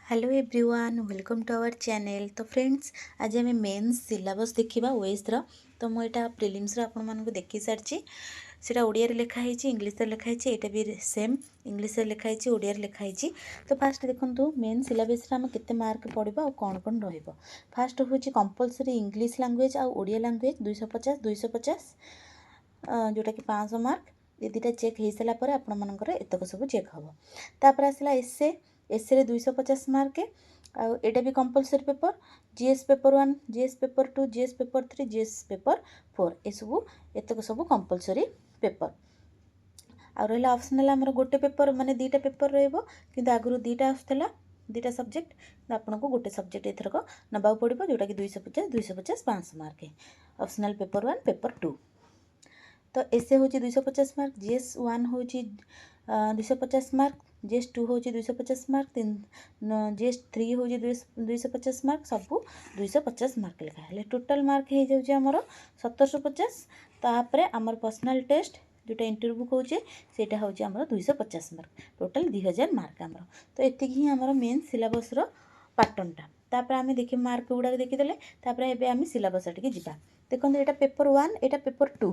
Hello everyone welcome to our channel. तो friends आज आम मेन्स सिलेबस देखा ओएसर। तो मुझे प्रिलिम्स आपको देखी सारी सीटा ओडिया लिखाई इंग्लीश लिखाई यहाँ भी सेम इंग्लीश लिखाई ओडिया लिखाई। तो फास्ट देखो मेन सिलेबस आम के मार्क पड़ो कौन कौन फास्ट हूँ कंपलसरी इंग्लीश लैंग्वेज आ ओडिया लैंग्वेज 250 250 जोटा कि 500 मार्क। ये दुटा चेक हो सारापर आपर एतक सब चेक हम। तापर आसला एसे 250 मार्क आटा भी compulsory paper. GS paper 1 GS paper 2 GS paper 3 GS paper 4 एसबू एतक सब कंपलसरी पेपर। आ रहा ऑप्शनल आमर गोटे पेपर माने दुटा पेपर रही आगुरी दुटा आसला दुटा सब्जेक्ट आपन को गोटे सब्जेक्ट एथरक नबाक पड़ो जोटा कि 250 250 500 मार्क। ऑप्शनल पेपर 1 पेपर 2 तो एसे हूँ 250 मार्क। जीएस 1 हूँ 250 मार्क। जीएस 2 हूँ 250 मार्क। जीएस 3 हूँ 250 मार्क। सबू 250 मार्क लिखा है टोटाल मार्क हो जामर 1750। तापर आमर पर्सनल टेस्ट जोटा इंटरव्यू कहे सेटा हूँ आमर 250 मार्क टोटाल 2000 मार्क आमर। तो एति ही आमर मेन सिलेबस पैटर्नटा। तापर आम देखिए मार्क गुड़ाक देखीदे तापर एबे आम सिलेबस टिके जिबा। देखो यहाँ पेपर 1 यहाँ पेपर 2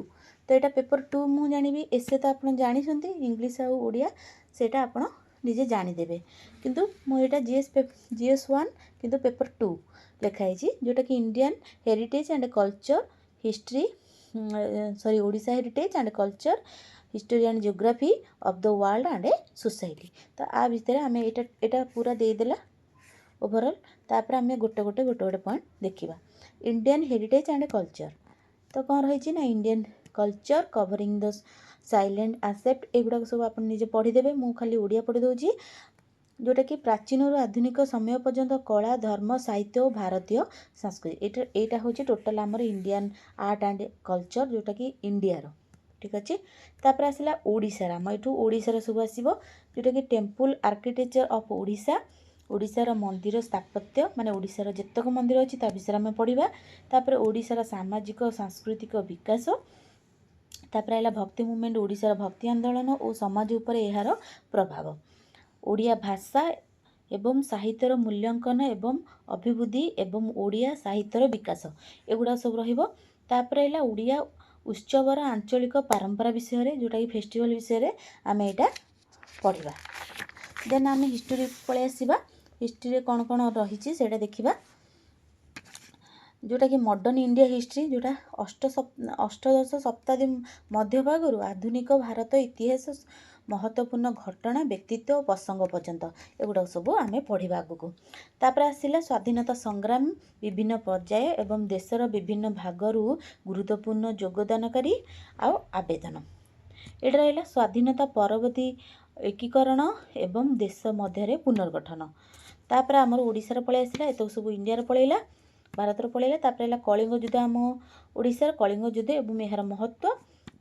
तो यहाँ पेपर 2 मु जानी एसे तो आप जानते इंग्लीश आ ओडिया सेटा आप निजे जानीदेवे किंतु मुझे जीएस 1 किंतु पेपर 2 लिखाई जोटा कि Indian heritage and culture history sorry Odisha heritage and culture history and geography of the world and a society. तो आ भितर आम एटा पूरा देदेला ओवरऑल। तापर आम गोटे गोटे गोटे गोटे पॉइंट देखा। इंडियन हेरिटेज एंड कल्चर तो कौन रही ना Indian culture covering the silent accept एगुड़ा सब आप निजे पढ़ीदेवे। मु खाली ओडिया पढ़ी दूसरी जोटा कि प्राचीन आधुनिक समय पर्यंत कला धर्म साहित्य और भारतीय संस्कृति यहाँ हूँ टोटाल आमर इंडियन आर्ट एंड कल्चर जोटा कि इंडियार ठीक अच्छे। तापर आसला ओडिशार आम यू ओडिशार सब आसो जोटा कि टेम्पल आर्किटेक्चर ऑफ ओडिशा ओडिशार मंदिर स्थापत्य माने ओडिशार जेतक मंदिर अच्छी विषय आम पढ़ा। तापर ओडिशार सामाजिक सांस्कृतिक विकास तापर आला भक्ति मुवमेंट ओडिशार भक्ति आंदोलन और समाज उपर यार प्रभाव ओडिया भाषा एवं साहित्यर मूल्यांकन एवं अभिवृद्धि एवं ओडिया साहित्यर विकास एगुड़ा सब रहिबो। तापर आला ओडिया उत्सवर आंचलिक परंपरा विषय जोटा कि फेस्टिवल विषय आम यहाँ पढ़ा। देन आम हिस्टोरी पलि आसवा। हिस्ट्री कौन कौन रही से देखा जोटा कि मॉडर्न इंडिया हिस्ट्री जोटा अष्टदश शताब्दी मध्यभाग आधुनिक भारत इतिहास महत्वपूर्ण घटना व्यक्तित्व और प्रसंग पर्यंत एगुड़ा सब आम पढ़ा आगक। तापर आसला स्वाधीनता संग्राम विभिन्न पर्याय एवं देशर विभिन्न भागरू गुरुत्वपूर्ण योगदानकारी आवेदन ये रहा स्वाधीनता परवर्ती एकीकरण एवं देश मध्य पुनर्गठन। तापर आमर ओडिशार पलि आसला एत सब इंडियार पलैला भारतर पलैला। तापर कलिंग युद्ध आम ओडिशार कलिंग युद्ध एवं यार महत्व।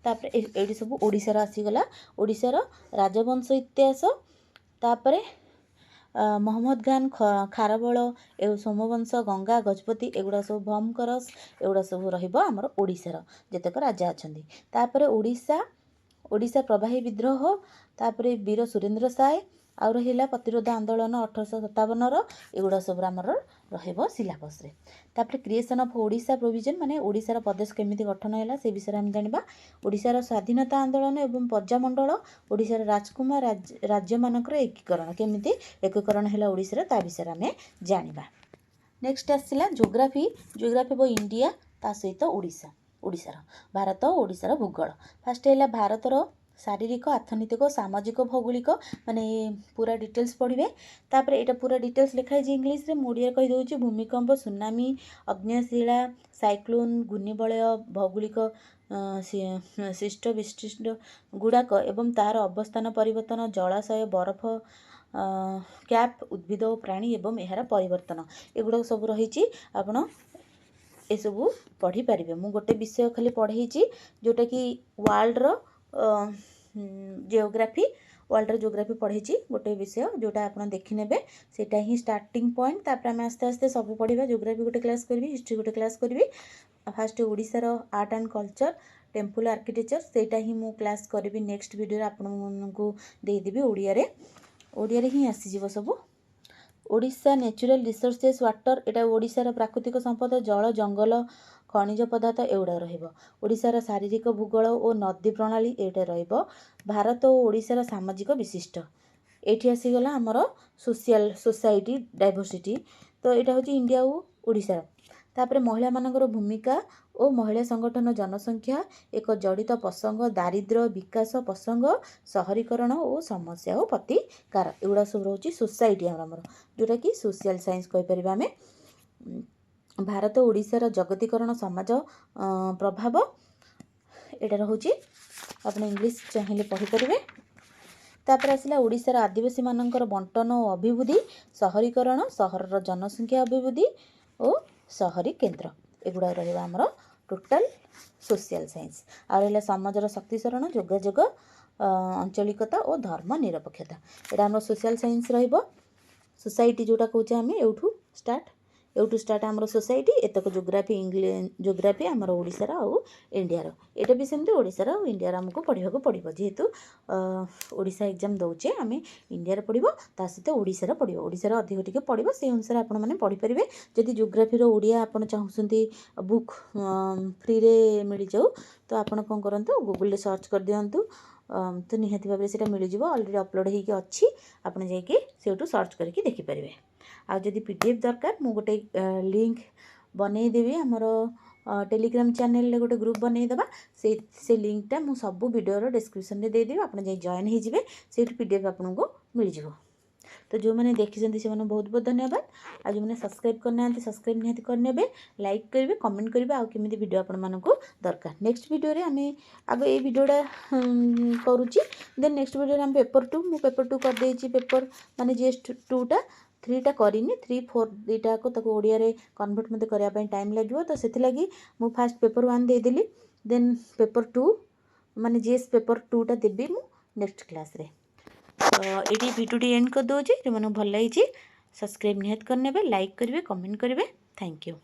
तापर ये सब ओडिशार आसीगला ओडिशार राजवंश इतिहास। तापर मोहम्मद खान खारबल ए सोमवंश गंगा गजपति एगुड़ा सब भमकरस एगुड़ा सब रमर ओडिशार जेतक राजा अच्छा। तापर ओडिशा प्रवाही विद्रोह तापर वीर सुरेंद्र साय आउ रहा प्रतिरोध आंदोलन 1857 एगुड़ा सब आमर सिलेबस रे। तापर क्रिएशन ऑफ ओडिशा प्रोविजन माने ओडिशार प्रदेश केमिति गठन है से विषय हम जानिबा। ओडिशार स्वाधीनता आंदोलन एवं प्रजामंडल ओडिशार राजकुमार राज्य मानकर एकीकरण केमिति एकीकरण है ओडिशार ता विषय आम जानिबा। नेक्स्ट आसला जियोग्राफी जियोग्राफी वो इंडिया ता सहित ओडिशा ओडिशार भारत ओडिशार भूगोल। फास्ट है भारतर शारीरिक अर्थनैतिक सामाजिक भौगोलिक माने पूरा डिटेल्स पढ़े। तापर यहाँ पूरा डिटेल्स लिखाई इंग्लीश रे ओडिया कहीदे भूमिकंप सुनामी अग्निशिला साइक्लोन घूर्णिबलय भौगोलिक शिष्ट विशिष्ट गुड़ाक एवं तार अवस्थान परिवर्तन जलाशय बरफ कैप उद्भिद प्राणी एवं यार परिवर्तन एगुड़ा सब रही आपण एसबू पढ़ी पारे। मु गोटे विषय खाली पढ़े जोटा कि वर्ल्डर जियोग्राफी वर्ल्डर जियोग्राफी पढ़ी गोटे विषय जोटा आप देखने सेटा ही स्टार्टिंग पॉइंट। तापर आम आस्ते आस्ते सब पढ़ा जियोग्राफी गोटे क्लास करी हिस्ट्री गोटे क्लास करी। फास्ट ओडिशार art and culture temple architecture सेटा ही मु क्लास करी नेक्स्ट वीडियो आपको देदेवी ओडिया रे ही आसीज सब ओडिशा नेचुरल रिसोर्सेस वाटर एटा ओडिशार प्राकृतिक संपद जल जंगल खनिज पदार्थ एगुड़ा ओडिशार शारीरिक भूगोल और नदी प्रणाली एटा रहिबो भारत और ओडिशार सामाजिक विशिष्ट एठी आसीगला आमर सोशल सोसाइटी डाइवर्सिटी तो यहाँ हूँ इंडिया और ओडिशार तापर महिला मानकर भूमिका और महिला संगठन जनसंख्या एक जड़ित प्रसंग दारिद्र्य विकास प्रसंग सहरीकरण और समस्या और प्रतिकार एगुड़ा सब रोचे सोसाइटी आमर जोटा कि सोशल साइंस कहीपर आम भारत ओडिशार जगतीकरण समाज प्रभाव एटा रोचे आप इंग्लिश चाहिए पढ़ीपर तापर आसला ओडिशार आदिवासी मानकर बंटन और अभिवृद्धि सहरीकरण सहरर जनसंख्या अभिवृद्धि और सहरी केन्द्र एगुड़ा रहा आमर टोटाल सोशल साइंस आ रहा समाजर शक्तिशरण जोगाजोग आंचलिकता और धर्म निरपेक्षता यहाँ आम सोशल साइंस सोसाइटी जोटा कहे आम एवठू स्टार्ट आमर सोसाइटी एतक जोग्राफी जोग्राफी आमर ओडिशार आउ इंडियार एटा भी सेमती ओडिशार आउ इंडियार आमको पढ़ा पड़ो जेहेतु ओडिशा एग्जाम दौचे आम इंडियार पढ़ो ता सहित ओडिशार पढ़ो ओडिशार अधिक टिके पढ़ो से अनुसार आपण मैंने पढ़ी पारे जदि जोग्राफीर ओडिया आप चाहते बुक फ्री रे मिल जाऊ तो आपण कौन करूँ गूगल सर्च कर दिंतु तो निहाती भाव से मिल अलरेडी अपलोड होगी अच्छी आपड़ जाइए सर्च करके देखिपारे आदि पीडीएफ दरकार मु गोटे लिंक बनईदेवी आमर टेलीग्राम चैनल गोटे ग्रुप बनईदेवा से लिंकटा मु सब वीडियोर डिस्क्रिप्शन में देदेवी आप जॉइन होइजिबे से पीडीएफ आपको मिल जाव तो जो मैंने देखी से बहुत बहुत धन्यवाद आज मैंने सब्सक्राइब करना सब्सक्राइब निहाती करने लाइक करेंगे कमेंट करेंगे आउ केमी वीडियो आपण दरकार नेक्स्ट वीडियो रे आमे आगे ये वीडियोटा करुच्ची देन नेक्स्ट वीडियो आम पेपर 2 मु पेपर 2 कर देछि पेपर माने जीएस 2 टा 3 टा करिनी 3 4 दुईटा को ताको ओडिया रे कन्वर्ट मते करिया पई टाइम लागिवो तो सेति लागि मु फास्ट पेपर 1 दे देली देन पेपर 2 माने जीएस पेपर 2 टा देबी मु नेक्स्ट क्लास रे तो ये वीडियो एंड कर दो जो मैंने भल लगी सब्सक्राइब निहात करने लाइक करेंगे कमेंट करेंगे थैंक यू।